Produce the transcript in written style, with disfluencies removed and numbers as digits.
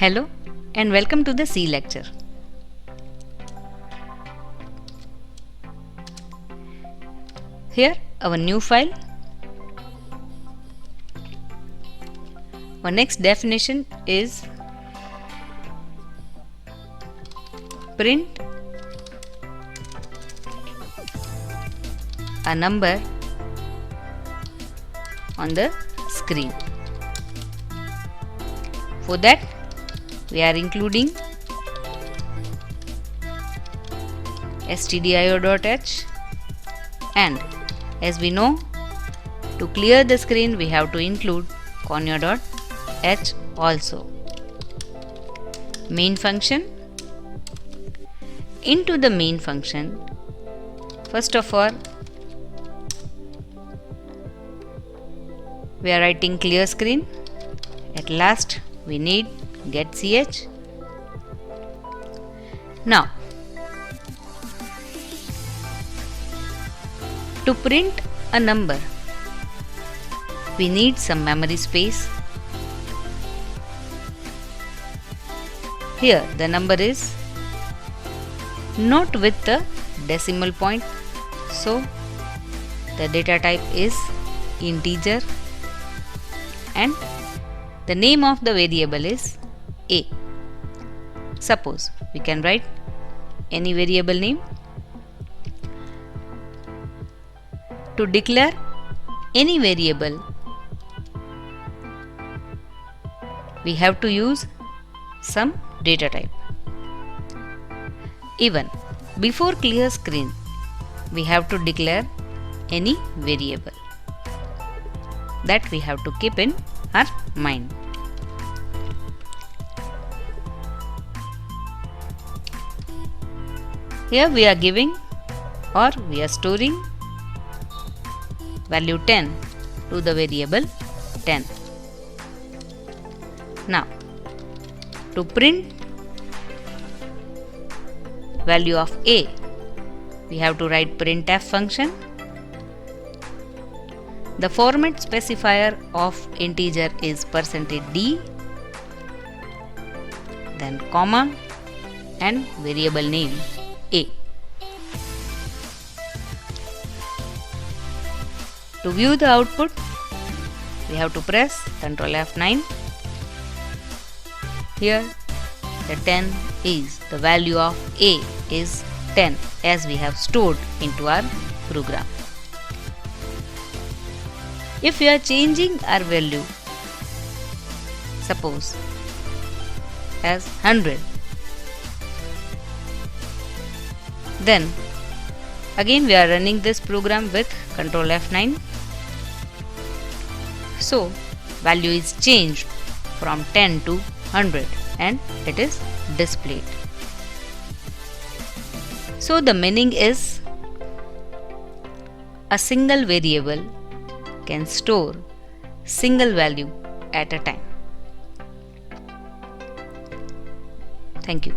Hello and welcome to the C lecture. Here our new file. Our next definition is print a number on the screen. For that we are including stdio.h, and as we know, to clear the screen we have to include conio.h also. Main function. Into the main function, first of all we are writing clear screen. At last we need getch. Now to print a number we need some memory space. Here the number is not with the decimal point, so the data type is integer and the name of the variable is a. Suppose we can write any variable name. To declare any variable we have to use some data type. Even before clear screen we have to declare any variable. That we have to keep in our mind. Here we are giving or we are storing value 10 to the variable 10. Now to print value of a we have to write printf function. The format specifier of integer is %d, then comma and variable name a. To view the output we have to press Ctrl F9. Here the 10 is the value of a is 10 as we have stored into our program. If we are changing our value, suppose as 100, then again we are running this program with Ctrl F9. So value is changed from 10 to 100 and it is displayed. So the meaning is a single variable can store single value at a time. Thank you.